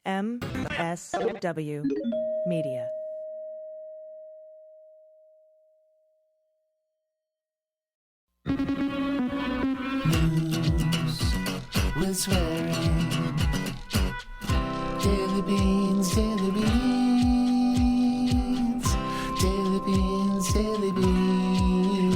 MSW Media. News with swearing. Daily beans, daily beans. Daily beans, daily beans.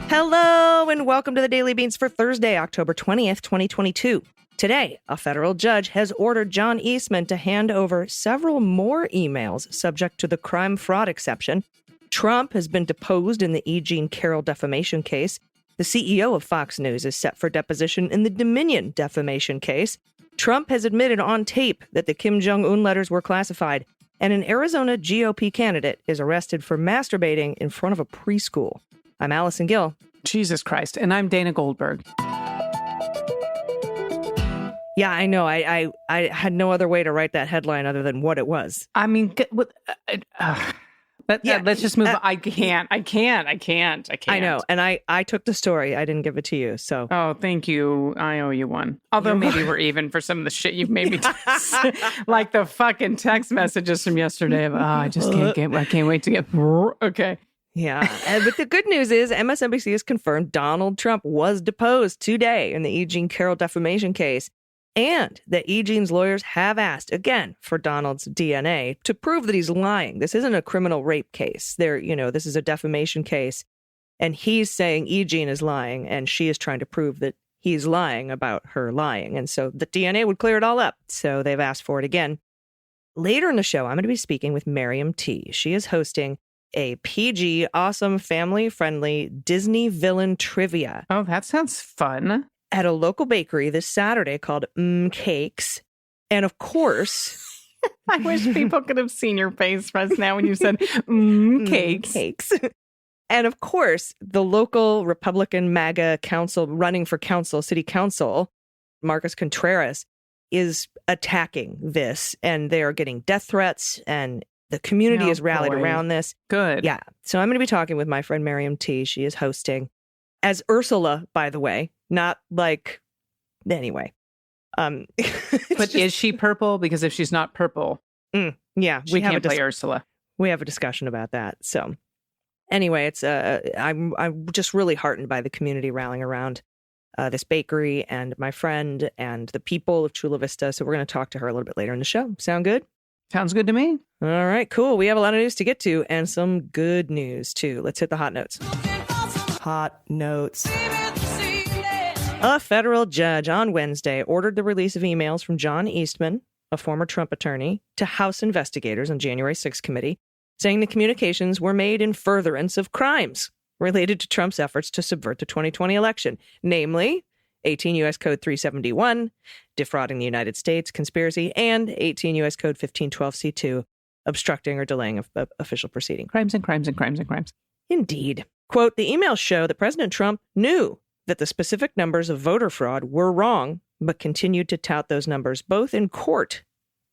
Hello and welcome to the Daily Beans for Thursday, October 20th, 2022. Today, a federal judge has ordered John Eastman to hand over several more emails subject to the crime fraud exception. Trump has been deposed in the Aimee Carrero defamation case. The CEO of Fox News is set for deposition in the Dominion defamation case. Trump has admitted on tape that the Kim Jong-un letters were classified. And an Arizona GOP candidate is arrested for masturbating in front of a preschool. I'm Allison Gill. Jesus Christ. And I'm Dana Goldberg. Yeah, I know. I had no other way to write that headline other than what it was. I mean, let's just move on. I can't. I know. And I took the story. I didn't give it to you. So. Oh, thank you. I owe you one. Although maybe we're even for some of the shit you've made me like the fucking text messages from yesterday. Of, I can't wait to get. Okay. Yeah. But the good news is MSNBC has confirmed Donald Trump was deposed today in the Aimee Carrero defamation case. And that Eugene's lawyers have asked, again, for Donald's DNA to prove that he's lying. This isn't a criminal rape case. This is a defamation case. And he's saying Eugene is lying, and she is trying to prove that he's lying about her lying. And so the DNA would clear it all up. So they've asked for it again. Later in the show, I'm going to be speaking with Miriam T. She is hosting a PG, awesome, family-friendly Disney villain trivia. Oh, that sounds fun. At a local bakery this Saturday called Cakes. And of course... I wish people could have seen your face right now when you said cakes. And of course, the local Republican MAGA council running for city council, Marcus Contreras, is attacking this. And they are getting death threats. And the community is rallied around this. Good. Yeah. So I'm going to be talking with my friend Miriam T. She is hosting as Ursula, by the way. Not like, anyway. But is she purple? Because if she's not purple, yeah, we can't play Ursula. We have a discussion about that. So anyway, it's I'm just really heartened by the community rallying around this bakery and my friend and the people of Chula Vista. So we're going to talk to her a little bit later in the show. Sound good? Sounds good to me. All right, cool. We have a lot of news to get to and some good news too. Let's hit the hot notes. Hot notes. A federal judge on Wednesday ordered the release of emails from John Eastman, a former Trump attorney, to House investigators on January 6th committee, saying the communications were made in furtherance of crimes related to Trump's efforts to subvert the 2020 election, namely 18 U.S. Code 371, defrauding the United States, conspiracy, and 18 U.S. Code 1512C2, obstructing or delaying official proceeding. Crimes and crimes and crimes and crimes. Indeed. Quote, the emails show that President Trump knew that the specific numbers of voter fraud were wrong, but continued to tout those numbers both in court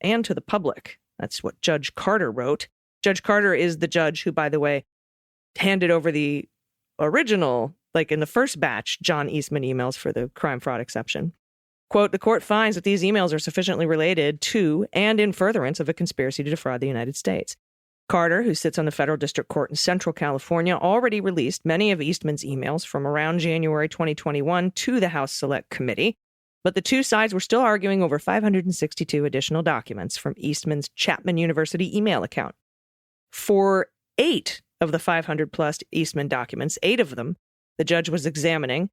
and to the public. That's what Judge Carter wrote. Judge Carter is the judge who, by the way, handed over the original, like in the first batch, John Eastman emails for the crime fraud exception. Quote, the court finds that these emails are sufficiently related to and in furtherance of a conspiracy to defraud the United States. Carter, who sits on the federal district court in Central California, already released many of Eastman's emails from around January 2021 to the House Select Committee, but the two sides were still arguing over 562 additional documents from Eastman's Chapman University email account. For 8 of the 500-plus Eastman documents, 8 of them, the judge was examining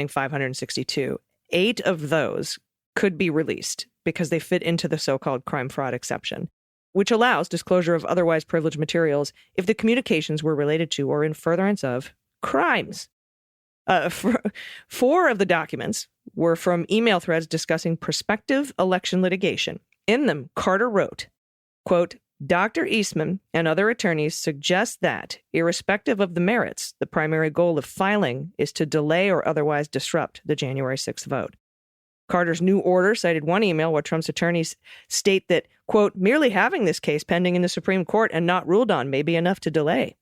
562. 8 of those could be released because they fit into the so-called crime fraud exception, which allows disclosure of otherwise privileged materials if the communications were related to or in furtherance of crimes. 4 of the documents were from email threads discussing prospective election litigation. In them, Carter wrote, quote, Dr. Eastman and other attorneys suggest that, irrespective of the merits, the primary goal of filing is to delay or otherwise disrupt the January 6th vote. Carter's new order cited one email where Trump's attorneys state that, quote, merely having this case pending in the Supreme Court and not ruled on may be enough to delay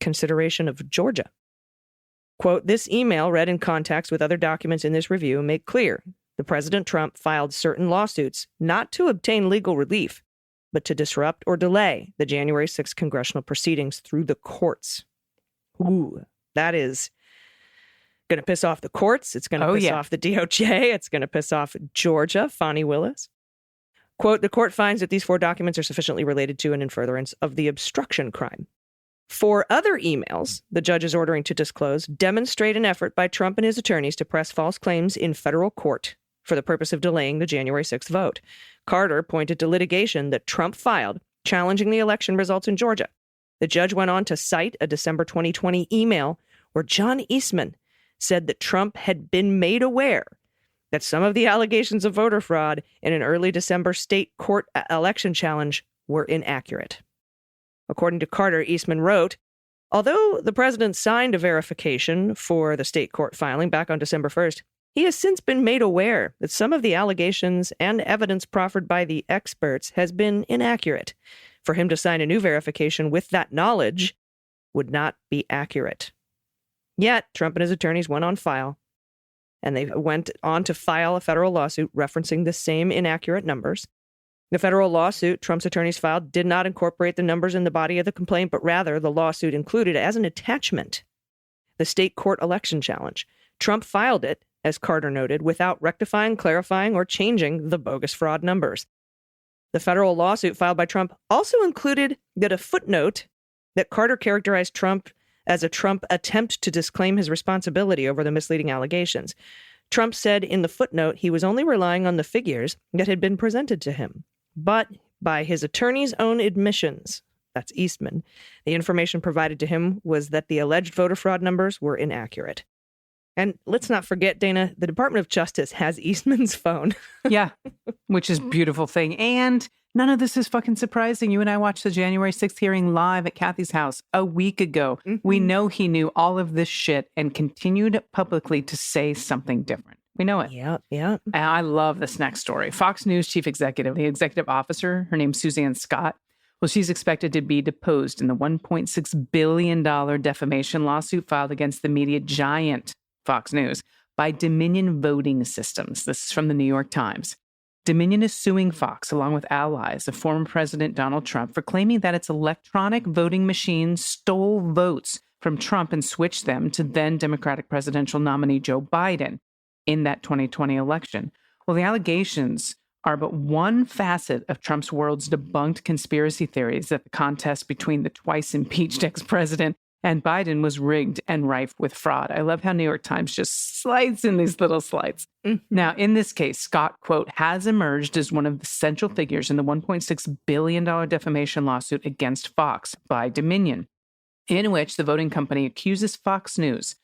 consideration of Georgia. Quote, this email, read in context with other documents in this review, make clear that President Trump filed certain lawsuits not to obtain legal relief, but to disrupt or delay the January 6th congressional proceedings through the courts. Ooh, that is going to piss off the courts. It's going to piss off the DOJ. It's going to piss off Georgia, Fani Willis. Quote, the court finds that these 4 documents are sufficiently related to and in furtherance of the obstruction crime. 4 other emails the judge is ordering to disclose demonstrate an effort by Trump and his attorneys to press false claims in federal court for the purpose of delaying the January 6th vote. Carter pointed to litigation that Trump filed challenging the election results in Georgia. The judge went on to cite a December 2020 email where John Eastman said that Trump had been made aware that some of the allegations of voter fraud in an early December state court election challenge were inaccurate. According to Carter, Eastman wrote, although the president signed a verification for the state court filing back on December 1st, he has since been made aware that some of the allegations and evidence proffered by the experts has been inaccurate. For him to sign a new verification with that knowledge would not be accurate. Yet, Trump and his attorneys went on file, and they went on to file a federal lawsuit referencing the same inaccurate numbers. The federal lawsuit Trump's attorneys filed did not incorporate the numbers in the body of the complaint, but rather the lawsuit included as an attachment the state court election challenge. Trump filed it, as Carter noted, without rectifying, clarifying, or changing the bogus fraud numbers. The federal lawsuit filed by Trump also included a footnote that Carter characterized Trump as a Trump attempt to disclaim his responsibility over the misleading allegations. Trump said in the footnote he was only relying on the figures that had been presented to him. But by his attorney's own admissions, that's Eastman, the information provided to him was that the alleged voter fraud numbers were inaccurate. And let's not forget, Dana, the Department of Justice has Eastman's phone. Yeah, which is a beautiful thing. And none of this is fucking surprising. You and I watched the January 6th hearing live at Kathy's house a week ago. Mm-hmm. We know he knew all of this shit and continued publicly to say something different. We know it. Yeah. And I love this next story. Fox News chief executive, the executive officer, her name's Suzanne Scott. Well, she's expected to be deposed in the $1.6 billion defamation lawsuit filed against the media giant Fox News by Dominion Voting Systems. This is from the New York Times. Dominion is suing Fox, along with allies of former President Donald Trump, for claiming that its electronic voting machine stole votes from Trump and switched them to then Democratic presidential nominee Joe Biden in that 2020 election. Well, the allegations are but one facet of Trump's world's debunked conspiracy theories that the contest between the twice impeached ex-president and Biden was rigged and rife with fraud. I love how New York Times just slides in these little slides. Mm-hmm. Now, in this case, Scott, quote, has emerged as one of the central figures in the $1.6 billion defamation lawsuit against Fox by Dominion, in which the voting company accuses Fox News,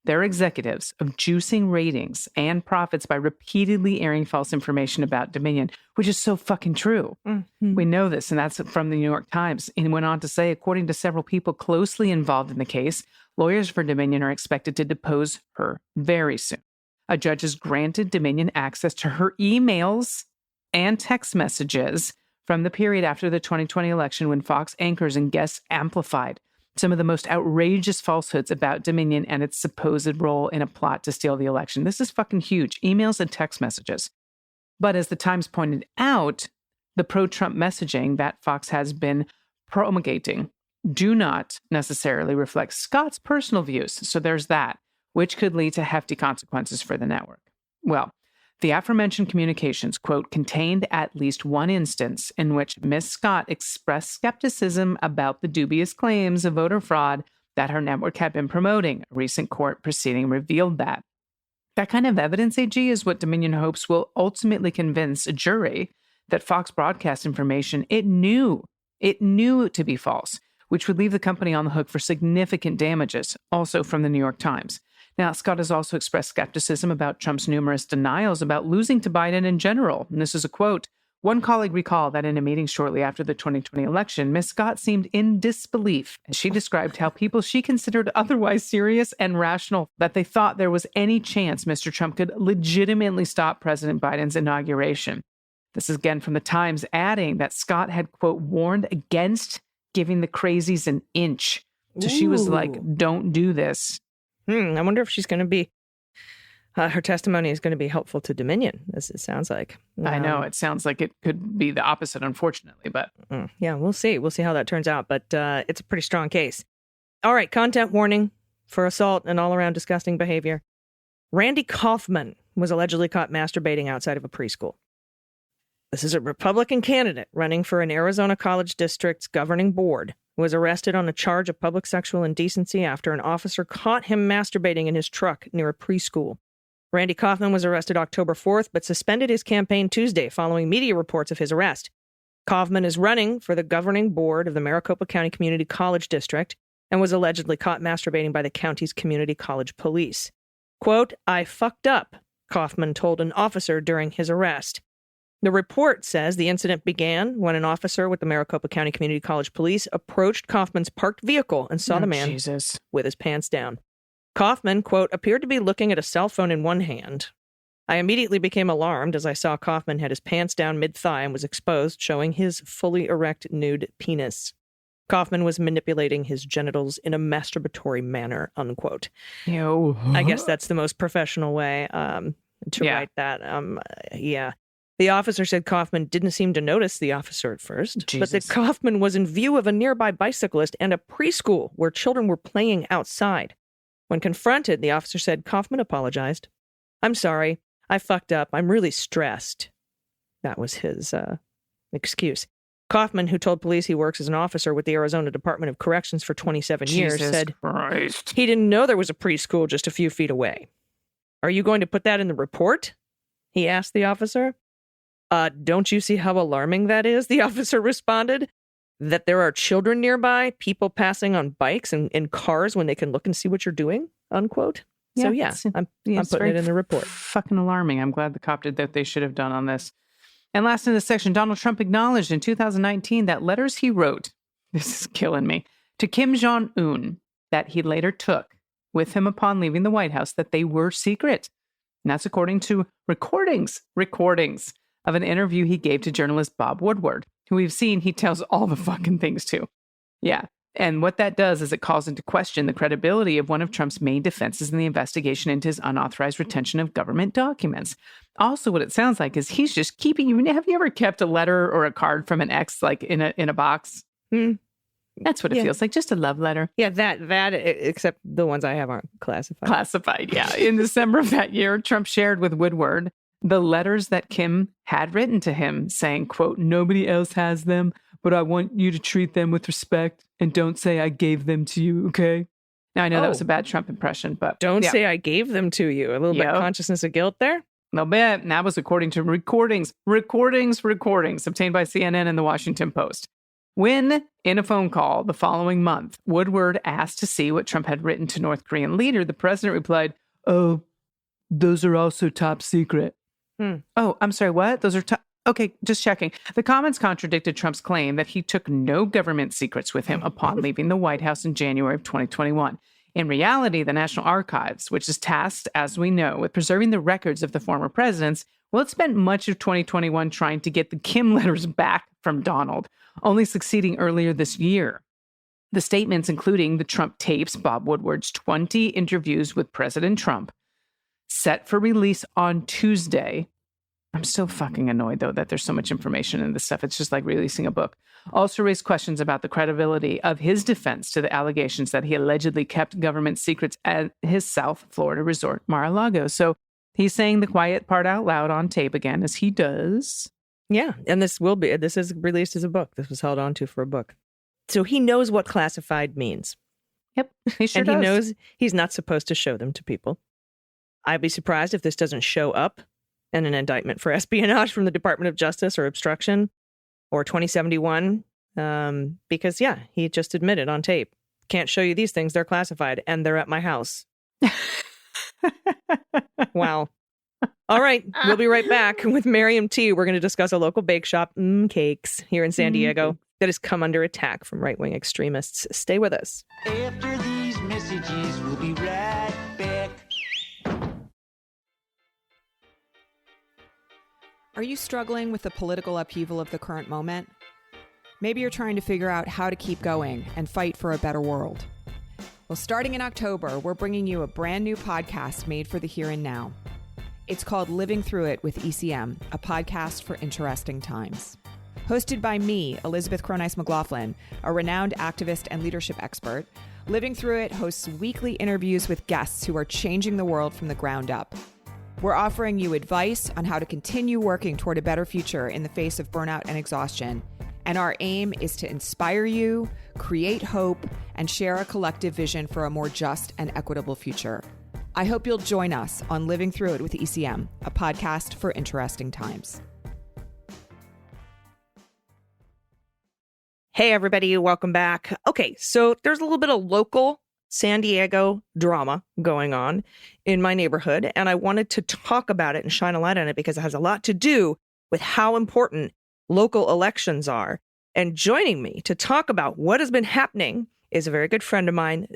their executives, of juicing ratings and profits by repeatedly airing false information about Dominion, which is so fucking true. Mm-hmm. We know this, and that's from the New York Times. And went on to say, according to several people closely involved in the case, lawyers for Dominion are expected to depose her very soon. A judge has granted Dominion access to her emails and text messages from the period after the 2020 election when Fox anchors and guests amplified some of the most outrageous falsehoods about Dominion and its supposed role in a plot to steal the election. This is fucking huge. Emails and text messages. But as the Times pointed out, the pro-Trump messaging that Fox has been promulgating do not necessarily reflect Scott's personal views. So there's that, which could lead to hefty consequences for the network. Well, the aforementioned communications, quote, contained at least one instance in which Ms. Scott expressed skepticism about the dubious claims of voter fraud that her network had been promoting. A recent court proceeding revealed that. That kind of evidence, AG, is what Dominion hopes will ultimately convince a jury that Fox broadcast information it knew to be false, which would leave the company on the hook for significant damages, also from the New York Times. Now, Scott has also expressed skepticism about Trump's numerous denials about losing to Biden in general. And this is a quote. One colleague recalled that in a meeting shortly after the 2020 election, Ms. Scott seemed in disbelief as she described how people she considered otherwise serious and rational, that they thought there was any chance Mr. Trump could legitimately stop President Biden's inauguration. This is again from the Times, adding that Scott had, quote, warned against giving the crazies an inch. So she was like, don't do this. I wonder if she's going to be, her testimony is going to be helpful to Dominion, as it sounds like. I know. It sounds like it could be the opposite, unfortunately, but. Yeah, we'll see. We'll see how that turns out, but it's a pretty strong case. All right, content warning for assault and all-around disgusting behavior. Randy Kaufman was allegedly caught masturbating outside of a preschool. This is a Republican candidate running for an Arizona college district's governing board who was arrested on a charge of public sexual indecency after an officer caught him masturbating in his truck near a preschool. Randy Kaufman was arrested October 4th, but suspended his campaign Tuesday following media reports of his arrest. Kaufman is running for the governing board of the Maricopa County Community College District and was allegedly caught masturbating by the county's community college police. Quote, "I fucked up," Kaufman told an officer during his arrest. The report says the incident began when an officer with the Maricopa County Community College Police approached Kaufman's parked vehicle and saw the man with his pants down. Kaufman, quote, "appeared to be looking at a cell phone in one hand. I immediately became alarmed as I saw Kaufman had his pants down mid-thigh and was exposed, showing his fully erect nude penis. Kaufman was manipulating his genitals in a masturbatory manner," unquote. Ew. I guess that's the most professional way to write that. Yeah. The officer said Kaufman didn't seem to notice the officer at first, but that Kaufman was in view of a nearby bicyclist and a preschool where children were playing outside. When confronted, the officer said Kaufman apologized. "I'm sorry. I fucked up. I'm really stressed." That was his excuse. Kaufman, who told police he works as an officer with the Arizona Department of Corrections for 27 years, said he didn't know there was a preschool just a few feet away. "Are you going to put that in the report?" he asked the officer. "Don't you see how alarming that is?" the officer responded. "That there are children nearby, people passing on bikes and in cars when they can look and see what you're doing," unquote. Yeah, so I'm putting it in the report. Fucking alarming. I'm glad the cop did that they should have done on this. And last in this section, Donald Trump acknowledged in 2019 that letters he wrote, this is killing me, to Kim Jong-un that he later took with him upon leaving the White House, that they were secret. And that's according to recordings of an interview he gave to journalist Bob Woodward, who we've seen he tells all the fucking things to. Yeah. And what that does is it calls into question the credibility of one of Trump's main defenses in the investigation into his unauthorized retention of government documents. Also, what it sounds like is he's just keeping. Have you ever kept a letter or a card from an ex like in a box? That's what it feels like. Just a love letter. Yeah, that except the ones I have aren't classified. Classified, yeah. In December of that year, Trump shared with Woodward the letters that Kim had written to him saying, quote, "Nobody else has them, but I want you to treat them with respect and don't say I gave them to you, okay?" Now, I know that was a bad Trump impression, but... Don't say I gave them to you. A little bit of consciousness of guilt there? A little bit. And that was according to recordings obtained by CNN and the Washington Post. When, in a phone call the following month, Woodward asked to see what Trump had written to North Korean leader, the president replied, "Oh, those are also top secret." Oh, I'm sorry, what? Those are top... Okay, just checking. The comments contradicted Trump's claim that he took no government secrets with him upon leaving the White House in January of 2021. In reality, the National Archives, which is tasked, as we know, with preserving the records of the former presidents, well, it spent much of 2021 trying to get the Kim letters back from Donald, only succeeding earlier this year. The statements, including the Trump tapes, Bob Woodward's 20 interviews with President Trump, set for release on Tuesday. I'm still fucking annoyed, though, that there's so much information in this stuff. It's just like releasing a book. Also raised questions about the credibility of his defense to the allegations that he allegedly kept government secrets at his South Florida resort, Mar-a-Lago. So he's saying the quiet part out loud on tape again, as he does. Yeah, and this is released as a book. This was held onto for a book. So he knows what classified means. Yep, he sure does. And he knows he's not supposed to show them to people. I'd be surprised if this doesn't show up in an indictment for espionage from the Department of Justice or obstruction or 2071. Because, yeah, he just admitted on tape. Can't show you these things. They're classified and they're at my house. Wow. All right. We'll be right back with Miriam T. We're going to discuss a local bake shop, Cakes, here in San Diego that has come under attack from right-wing extremists. Stay with us. After these messages, we'll be right back. Are you struggling with the political upheaval of the current moment? Maybe you're trying to figure out how to keep going and fight for a better world. Well, starting in October, we're bringing you a brand new podcast made for the here and now. It's called Living Through It with ECM, a podcast for interesting times. Hosted by me, Elizabeth Croneiss McLaughlin, a renowned activist and leadership expert, Living Through It hosts weekly interviews with guests who are changing the world from the ground up. We're offering you advice on how to continue working toward a better future in the face of burnout and exhaustion. And our aim is to inspire you, create hope, and share a collective vision for a more just and equitable future. I hope you'll join us on Living Through It with ECM, a podcast for interesting times. Hey, everybody, welcome back. Okay, so there's a little bit of local San Diego drama going on in my neighborhood, and I wanted to talk about it and shine a light on it because it has a lot to do with how important local elections are. And joining me to talk about what has been happening is a very good friend of mine,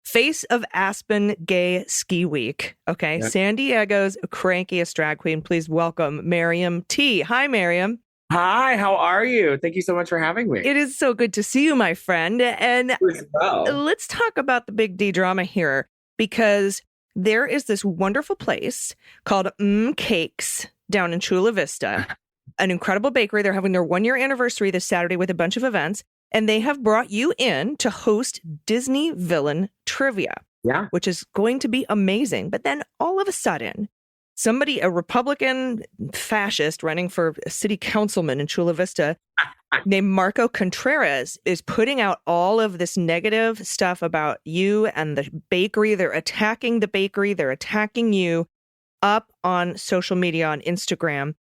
face of Aspen Gay Ski Week. Okay, yeah. San Diego's crankiest drag queen. Please welcome Miriam T. Hi, Miriam. Hi, how are you? Thank you so much for having me. It is so good to see you, my friend. And let's talk about the big D drama here, because there is this wonderful place called Cakes down in Chula Vista, an incredible bakery. They're having their 1-year anniversary this Saturday with a bunch of events, and they have brought you in to host Disney villain trivia, which is going to be amazing. But then all of a sudden, somebody, a Republican fascist running for a city councilman in Chula Vista named Marco Contreras is putting out all of this negative stuff about you and the bakery. They're attacking the bakery. They're attacking you up on social media, on Instagram.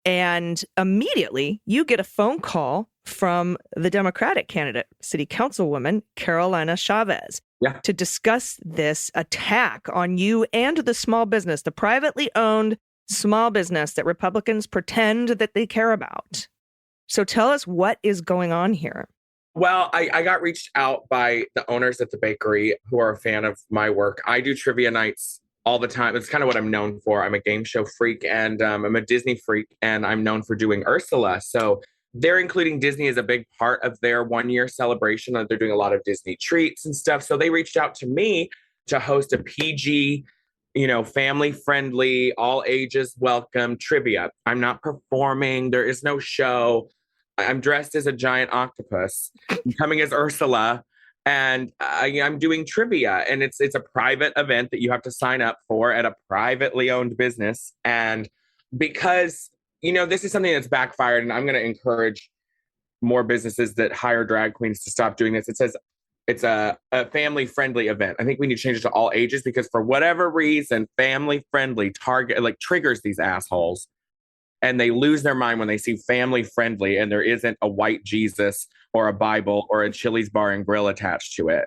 And immediately you get a phone call from the Democratic candidate, city councilwoman Carolina Chavez, to discuss this attack on you and the small business, the privately owned small business that Republicans pretend that they care about. So tell us what is going on here. Well, I got reached out by the owners at the bakery who are a fan of my work. I do trivia nights all the time. It's kind of what I'm known for. I'm a game show freak and I'm a Disney freak, and I'm known for doing Ursula. So they're including Disney as a big part of their 1-year celebration. They're doing a lot of Disney treats and stuff. So they reached out to me to host a PG, family-friendly, all ages welcome trivia. I'm not performing. There is no show. I'm dressed as a giant octopus. I'm coming as Ursula. And I'm doing trivia, and it's a private event that you have to sign up for at a privately owned business. And because, this is something that's backfired, and I'm going to encourage more businesses that hire drag queens to stop doing this. It says it's a family-friendly event. I think we need to change it to all ages, because for whatever reason, family-friendly triggers these assholes. And they lose their mind when they see family-friendly and there isn't a white Jesus or a Bible or a Chili's bar and grill attached to it.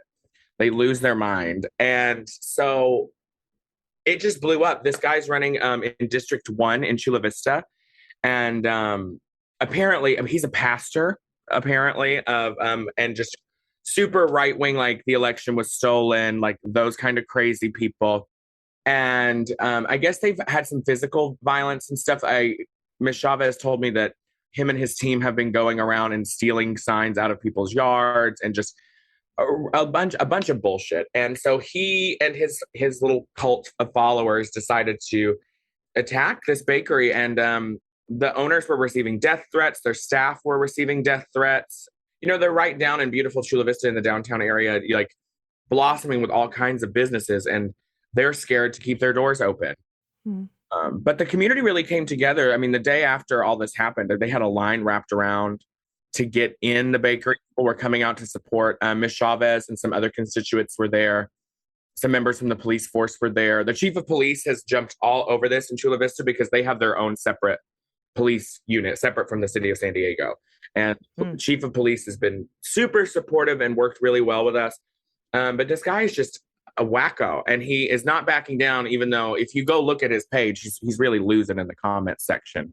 They lose their mind. And so it just blew up. This guy's running in District 1 in Chula Vista. And apparently, he's a pastor, and just super right-wing, like the election was stolen, like those kind of crazy people. And I guess they've had some physical violence and stuff. Ms. Chavez told me that him and his team have been going around and stealing signs out of people's yards and just a bunch of bullshit. And so he and his little cult of followers decided to attack this bakery. And the owners were receiving death threats. Their staff were receiving death threats. They're right down in beautiful Chula Vista in the downtown area, like blossoming with all kinds of businesses. And they're scared to keep their doors open. But the community really came together. I mean, the day after all this happened, they had a line wrapped around to get in the bakery. People were coming out to support. Ms. Chavez and some other constituents were there. Some members from the police force were there. The chief of police has jumped all over this in Chula Vista because they have their own separate police unit, separate from the city of San Diego. And the chief of police has been super supportive and worked really well with us. But this guy is just a wacko, and he is not backing down, even though if you go look at his page, he's really losing in the comments section.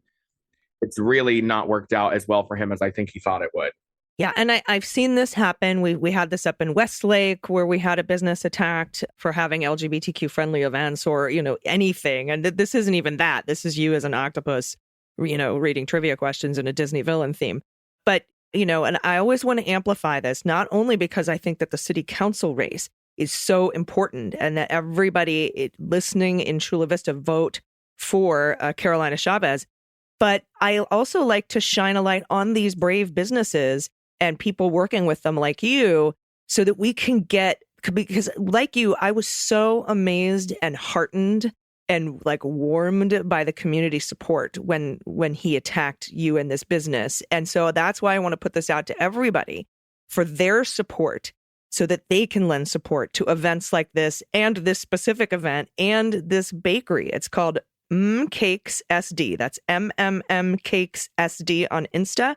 It's really not worked out as well for him as I think he thought it would. Yeah, and I've seen this happen. We had this up in Westlake where we had a business attacked for having LGBTQ friendly events or, anything. And this isn't even that. This is you as an octopus, reading trivia questions in a Disney villain theme. But, and I always want to amplify this, not only because I think that the city council race is so important, and that everybody listening in Chula Vista vote for Carolina Chavez. But I also like to shine a light on these brave businesses and people working with them like you, so that we can get, because like you, I was so amazed and heartened and like warmed by the community support when he attacked you in this business. And so that's why I want to put this out to everybody for their support, so that they can lend support to events like this and this specific event and this bakery. It's called Cakes SD. That's Cakes SD on Insta.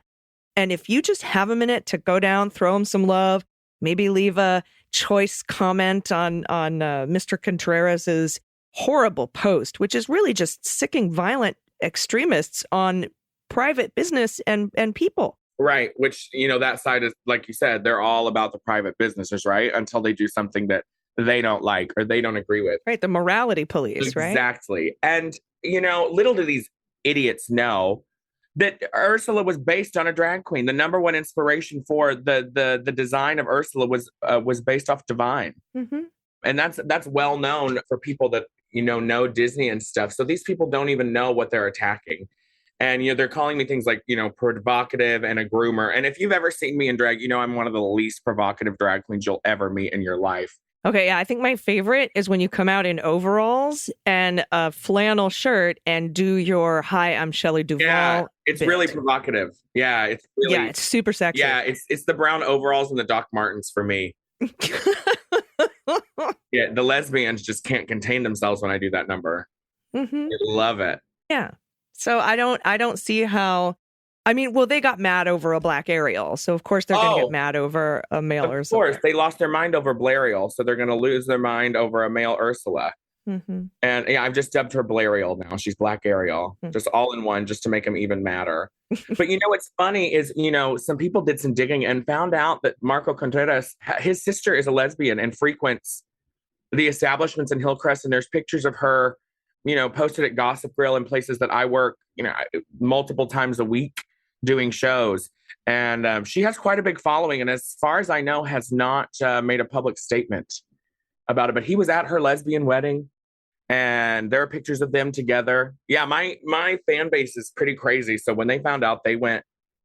And if you just have a minute to go down, throw them some love, maybe leave a choice comment on Mr. Contreras's horrible post, which is really just sicking violent extremists on private business and people. Right. Which, that side is, like you said, they're all about the private businesses, right? Until they do something that they don't like or they don't agree with. Right. The morality police, right? Exactly. And, little do these idiots know that Ursula was based on a drag queen. The number one inspiration for the design of Ursula was based off Divine. Mm-hmm. And that's well known for people that, know Disney and stuff. So these people don't even know what they're attacking. And, they're calling me things like, provocative and a groomer. And if you've ever seen me in drag, I'm one of the least provocative drag queens you'll ever meet in your life. Okay, yeah, I think my favorite is when you come out in overalls and a flannel shirt and do your "Hi, I'm Shelley Duvall." Yeah, it's bit. Really provocative. Yeah, it's super sexy. Yeah, it's the brown overalls and the Doc Martens for me. Yeah, the lesbians just can't contain themselves when I do that number. Mm-hmm. I love it. Yeah. So I don't see how. I mean, well, they got mad over a black Ariel, so of course they're going to get mad over a male Ursula. Of course, they lost their mind over Blariel, so they're going to lose their mind over a male Ursula. Mm-hmm. And yeah, I've just dubbed her Blariel now. She's Black Ariel, just all in one, just to make them even madder. But what's funny is, some people did some digging and found out that Marco Contreras, his sister is a lesbian and frequents the establishments in Hillcrest, and there's pictures of her, posted at Gossip Grill and places that I work, multiple times a week doing shows. And she has quite a big following. And as far as I know, has not made a public statement about it. But he was at her lesbian wedding and there are pictures of them together. Yeah, my fan base is pretty crazy. So when they found out, they went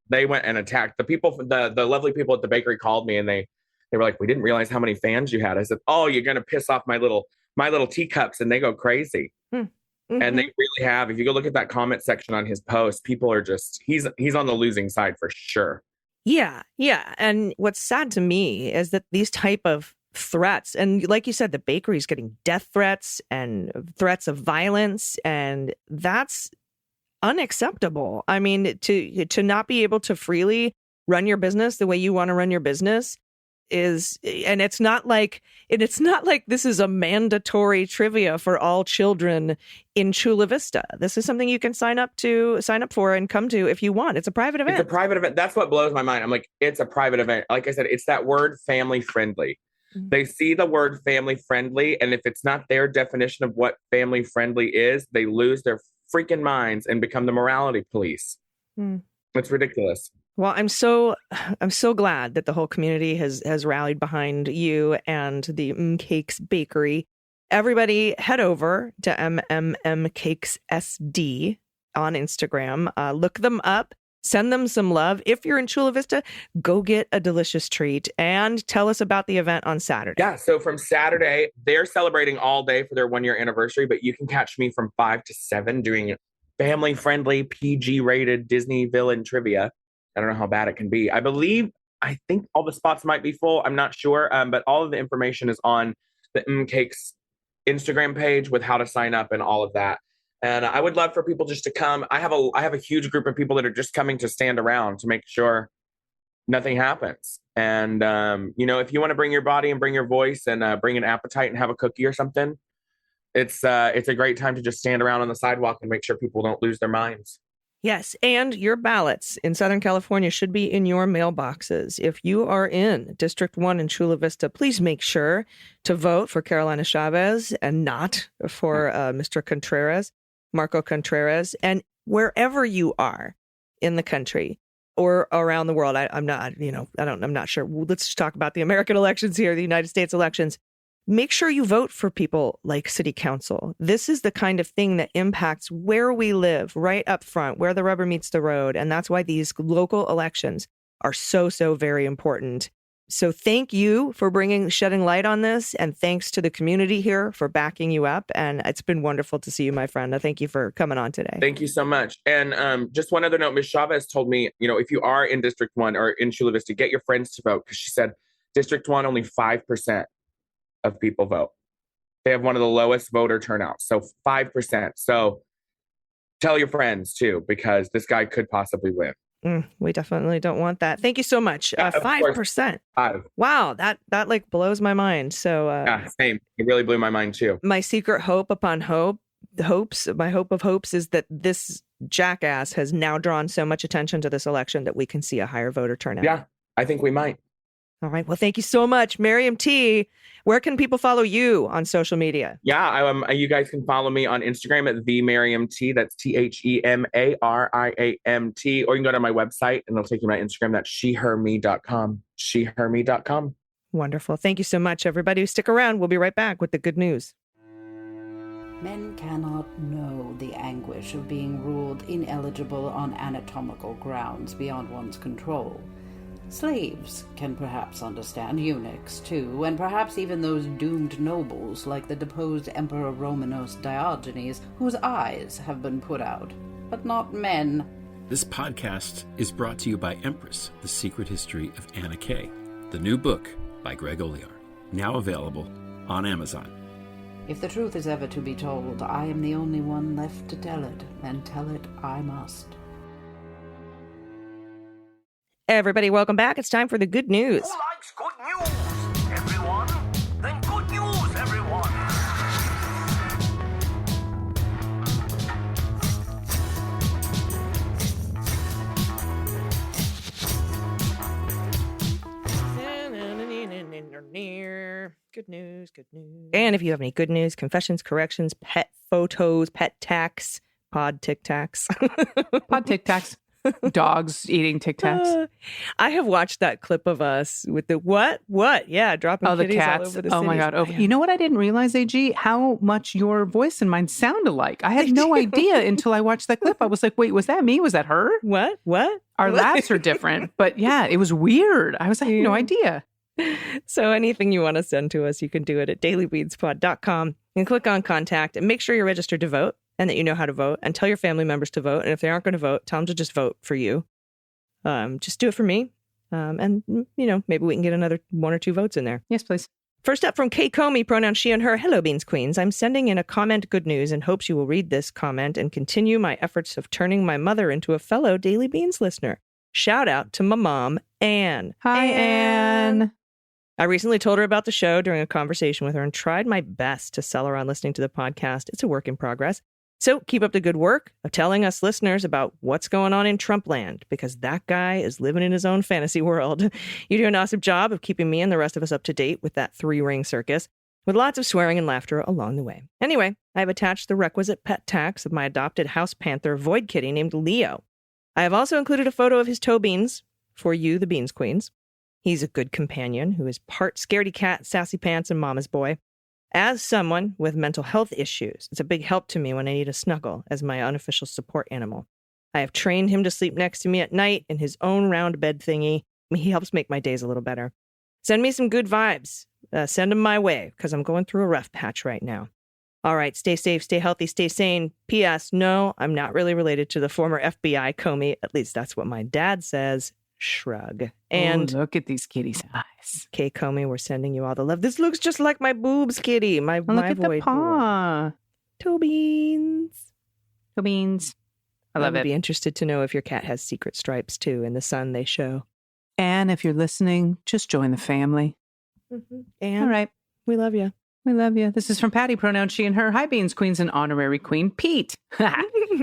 and attacked. The people, the lovely people at the bakery called me and they were like, "We didn't realize how many fans you had." I said, "Oh, you're going to piss off my little teacups," and they go crazy. Mm-hmm. And they really have. If you go look at that comment section on his post, people are just, he's on the losing side for sure. Yeah. And what's sad to me is that these type of threats, and like you said, the bakery's getting death threats and threats of violence, and that's unacceptable. I mean, to not be able to freely run your business the way you want to run your business is, and it's not like this is a mandatory trivia for all children in Chula Vista. This is something you can sign up for and come to if you want. It's a private event. It's a private event. That's what blows my mind. I'm like, it's a private event. Like I said, it's that word family friendly. Mm-hmm. They see the word family friendly, and if it's not their definition of what family friendly is, they lose their freaking minds and become the morality police. It's ridiculous. Well, I'm so glad that the whole community has rallied behind you and the Cakes Bakery. Everybody head over to Cakes SD on Instagram. Look them up. Send them some love. If you're in Chula Vista, go get a delicious treat and tell us about the event on Saturday. Yeah, so from Saturday, they're celebrating all day for their 1-year anniversary, but you can catch me from 5 to 7 doing family-friendly, PG-rated Disney villain trivia. I don't know how bad it can be. I think all the spots might be full. I'm not sure. But all of the information is on the Cakes Instagram page with how to sign up and all of that. And I would love for people just to come. I have a huge group of people that are just coming to stand around to make sure nothing happens. And, if you want to bring your body and bring your voice and bring an appetite and have a cookie or something, it's a great time to just stand around on the sidewalk and make sure people don't lose their minds. Yes, and your ballots in Southern California should be in your mailboxes. If you are in District 1 in Chula Vista, please make sure to vote for Carolina Chavez and not for Mr. Contreras, Marco Contreras. And wherever you are in the country or around the world, I'm not sure. Let's just talk about the American elections here, the United States elections. make sure you vote for people like city council. This is the kind of thing that impacts where we live, right up front, where the rubber meets the road. And that's why these local elections are so, so very important. So thank you for shedding light on this. And thanks to the community here for backing you up. And it's been wonderful to see you, my friend. Thank you for coming on today. Thank you so much. And just one other note, Ms. Chavez told me, if you are in District 1 or in Chula Vista, get your friends to vote. Because she said District 1, only 5% of people vote. They have one of the lowest voter turnouts. So 5%. So tell your friends too, because this guy could possibly win. We definitely don't want that. Thank you so much. 5%. 5. Wow, that like blows my mind. So yeah, same. It really blew my mind too. My secret hope upon hope, my hope of hopes is that this jackass has now drawn so much attention to this election that we can see a higher voter turnout. Yeah, I think we might. All right. Well, thank you so much, Miriam T. Where can people follow you on social media? Yeah, you guys can follow me on Instagram at @TheMariamT. That's TheMariamt. Or you can go to my website and it'll take you to my Instagram. That's sheherme.com. Sheherme.com. Wonderful. Thank you so much, everybody. Stick around. We'll be right back with the good news. Men cannot know the anguish of being ruled ineligible on anatomical grounds beyond one's control. Slaves can perhaps understand, eunuchs too, and perhaps even those doomed nobles like the deposed Emperor Romanos Diogenes, whose eyes have been put out, but not men. This podcast is brought to you by Empress, The Secret History of Anna Kay, the new book by Greg Olear, now available on Amazon. If the truth is ever to be told, I am the only one left to tell it, and tell it I must. Everybody, welcome back. It's time for the good news. Who likes good news, everyone? Then good news, everyone. Good news, good news. And if you have any good news, confessions, corrections, pet photos, pet tax, pod tic tacs. Pod tic tacs. Dogs eating Tic Tacs. I have watched that clip of us with the what? Yeah, dropping the kitties cats. all over the Oh my cities. God. You know what I didn't realize, AG? How much your voice and mine sound alike. I had no idea until I watched that clip. I was like, wait, was that me? Was that her? What? Our laughs are different. But yeah, it was weird. I had no idea. So anything you want to send to us, you can do it at dailybeanspod.com and click on contact and make sure you're registered to vote and that you know how to vote, and tell your family members to vote. And if they aren't going to vote, tell them to just vote for you. Just do it for me. And, maybe we can get another 1 or 2 votes in there. Yes, please. First up from Kay Comey, pronouns she and her. Hello, Beans Queens. I'm sending in a comment good news in hopes you will read this comment and continue my efforts of turning my mother into a fellow Daily Beans listener. Shout out to my mom, Anne. Hi, Anne. I recently told her about the show during a conversation with her and tried my best to sell her on listening to the podcast. It's a work in progress. So keep up the good work of telling us listeners about what's going on in Trump land, because that guy is living in his own fantasy world. You do an awesome job of keeping me and the rest of us up to date with that 3-ring circus, with lots of swearing and laughter along the way. Anyway, I've attached the requisite pet tax of my adopted house panther void kitty named Leo. I have also included a photo of his toe beans for you, the Beans Queens. He's a good companion who is part scaredy cat, sassy pants, and mama's boy. As someone with mental health issues, it's a big help to me when I need a snuggle as my unofficial support animal. I have trained him to sleep next to me at night in his own round bed thingy. He helps make my days a little better. Send me some good vibes. Send them my way, because I'm going through a rough patch right now. All right, stay safe, stay healthy, stay sane. P.S. No, I'm not really related to the former FBI Comey. At least that's what my dad says. Shrug. And look at these kitties' eyes. Kay Comey, we're sending you all the love. This looks just like my boobs, kitty. My look at the void paw. Toe beans. Toe beans. I love I would it. be interested to know if your cat has secret stripes too in the sun they show. And if you're listening, just join the family. Mm-hmm. And all right. We love you. We love you. This is from Patty, pronouns she and her. Hi, Beans Queens and honorary queen, Pete.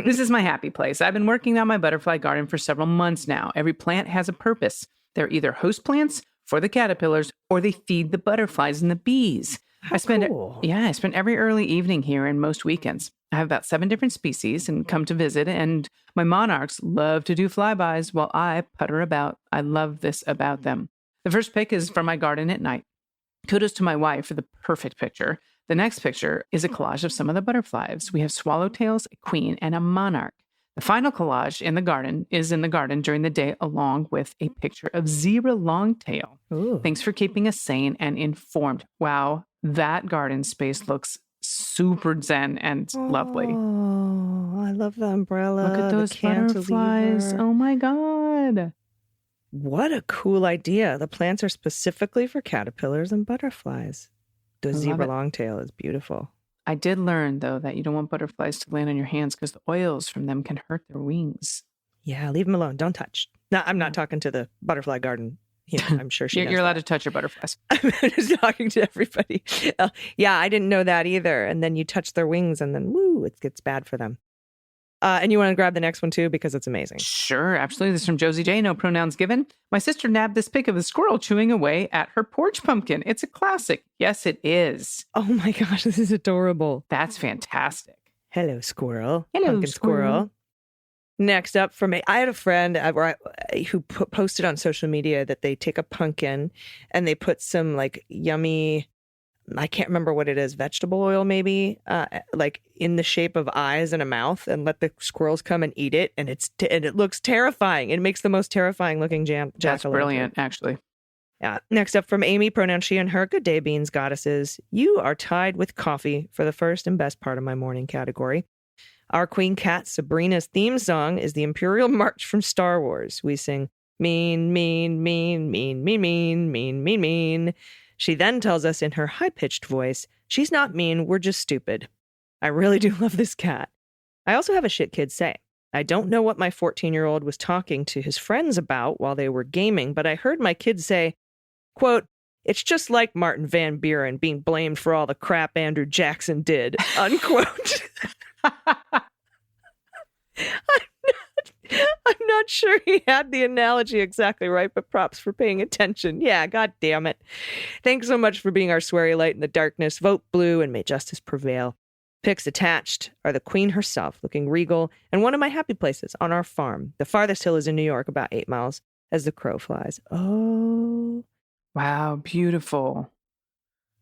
This is my happy place. I've been working on my butterfly garden for several months now. Every plant has a purpose. They're either host plants for the caterpillars, or they feed the butterflies and the bees. How I spend cool. I spend every early evening here and most weekends. I have about 7 different species and come to visit, and my monarchs love to do flybys while I putter about. I love this about them. The first pick is from my garden at night. Kudos to my wife for the perfect picture. The next picture is a collage of some of the butterflies. We have swallowtails, a queen, and a monarch. The final collage is in the garden during the day, along with a picture of zebra longtail. Ooh. Thanks for keeping us sane and informed. Wow, that garden space looks super zen and lovely. Oh, I love the umbrella. Look at those the cantilever. butterflies. Oh my God. What a cool idea. The plants are specifically for caterpillars and butterflies. The I love zebra it. longtail is beautiful. I did learn, though, that you don't want butterflies to land on your hands because the oils from them can hurt their wings. Yeah, leave them alone. Don't touch. No, I'm not talking to the butterfly garden. Yeah, I'm sure she You're allowed to touch your butterflies. I'm just talking to everybody. Yeah, I didn't know that either. And then you touch their wings and then, woo, it gets bad for them. And you want to grab the next one, too, because it's amazing. Sure, absolutely. This is from Josie J. No pronouns given. My sister nabbed this pic of a squirrel chewing away at her porch pumpkin. It's a classic. Yes, it is. Oh, my gosh, this is adorable. That's fantastic. Hello, squirrel. Hello, Pumpkin squirrel. Next up for me, I had a friend who posted on social media that they take a pumpkin and they put some like yummy, I can't remember what it is, vegetable oil maybe, like in the shape of eyes and a mouth, and let the squirrels come and eat it. And it looks terrifying. It makes the most terrifying looking jack-o'-lantern. That's brilliant, actually. Yeah. Next up from Aimee, pronouns she and her. Good day, beans goddesses. You are tied with coffee for the first and best part of my morning category. Our Queen Cat Sabrina's theme song is the Imperial March from Star Wars. We sing mean, mean, mean, mean, mean, mean, mean, mean, mean. She then tells us in her high-pitched voice, she's not mean, we're just stupid. I really do love this cat. I also have a shit kid say. I don't know what my 14-year-old was talking to his friends about while they were gaming, but I heard my kid say, quote, it's just like Martin Van Buren being blamed for all the crap Andrew Jackson did, unquote. I'm not sure he had the analogy exactly right, but props for paying attention. Yeah, god damn it. Thanks so much for being our sweary light in the darkness. Vote blue and may justice prevail. Pics attached are the Queen herself, looking regal, and one of my happy places on our farm. The farthest hill is in New York, about 8 miles, as the crow flies. Oh. Wow, beautiful.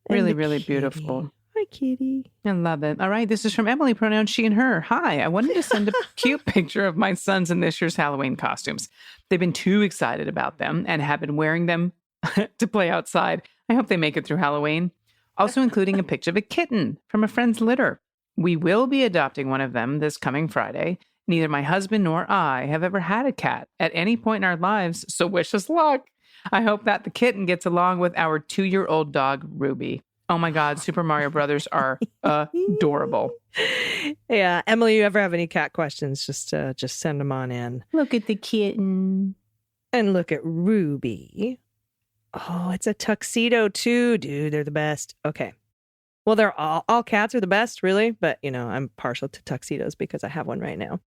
Really, really beautiful. Hi, kitty. I love it. All right, this is from Emily, pronouns she and her. Hi, I wanted to send a cute picture of my sons in this year's Halloween costumes. They've been too excited about them and have been wearing them to play outside. I hope they make it through Halloween. Also including a picture of a kitten from a friend's litter. We will be adopting one of them this coming Friday. Neither my husband nor I have ever had a cat at any point in our lives, so wish us luck. I hope that the kitten gets along with our 2-year-old dog, Ruby. Oh my God, Super Mario Brothers are adorable. Yeah, Emily, you ever have any cat questions, just send them on in. Look at the kitten. And look at Ruby. Oh, it's a tuxedo too, dude. They're the best. Okay. Well, they're all cats are the best, really. But, you know, I'm partial to tuxedos because I have one right now.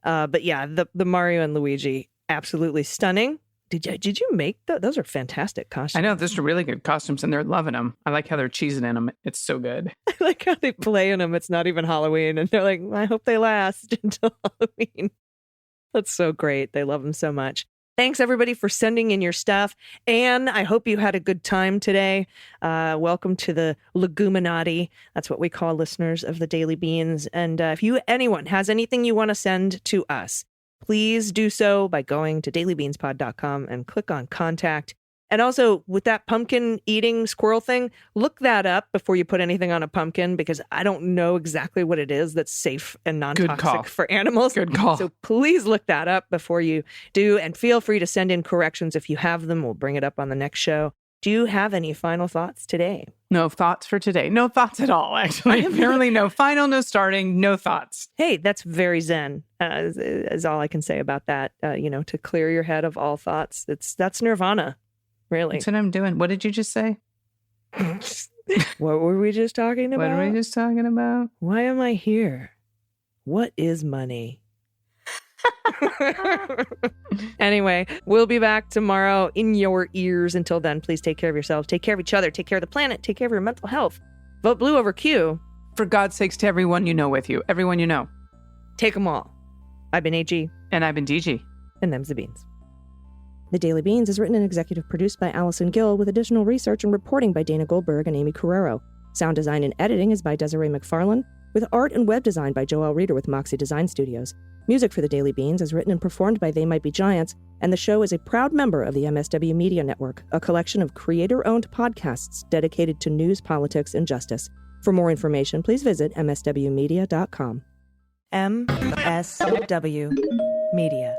But yeah, the Mario and Luigi, absolutely stunning. Did you make those? Those are fantastic costumes. I know, those are really good costumes, and they're loving them. I like how they're cheesing in them. It's so good. I like how they play in them. It's not even Halloween, and they're like, I hope they last until Halloween. That's so great. They love them so much. Thanks, everybody, for sending in your stuff. Anne, I hope you had a good time today. Welcome to the Leguminati. That's what we call listeners of the Daily Beans. And if anyone has anything you want to send to us, please do so by going to dailybeanspod.com and click on contact. And also with that pumpkin eating squirrel thing, look that up before you put anything on a pumpkin, because I don't know exactly what it is that's safe and non-toxic for animals. Good call. So please look that up before you do. And feel free to send in corrections if you have them. We'll bring it up on the next show. Do you have any final thoughts today? No thoughts for today. No thoughts at all, actually. Apparently no final, no starting, no thoughts. Hey, that's very zen, is all I can say about that. To clear your head of all thoughts. That's nirvana, really. That's what I'm doing. What did you just say? What were we just talking about? What were we just talking about? Why am I here? What is money? Anyway, we'll be back tomorrow in your ears. Until then, please take care of yourselves, take care of each other, take care of the planet, take care of your mental health. Vote blue over Q. For God's sakes, to everyone you know with you, everyone you know. Take them all. I've been AG. And I've been DG. And them's the beans. The Daily Beans is written and executive produced by Allison Gill, with additional research and reporting by Dana Goldberg and Aimee Carrero. Sound design and editing is by Desiree McFarlane, with art and web design by Joelle Reeder with Moxie Design Studios. Music for The Daily Beans is written and performed by They Might Be Giants, and the show is a proud member of the MSW Media Network, a collection of creator-owned podcasts dedicated to news, politics, and justice. For more information, please visit mswmedia.com. MSW Media.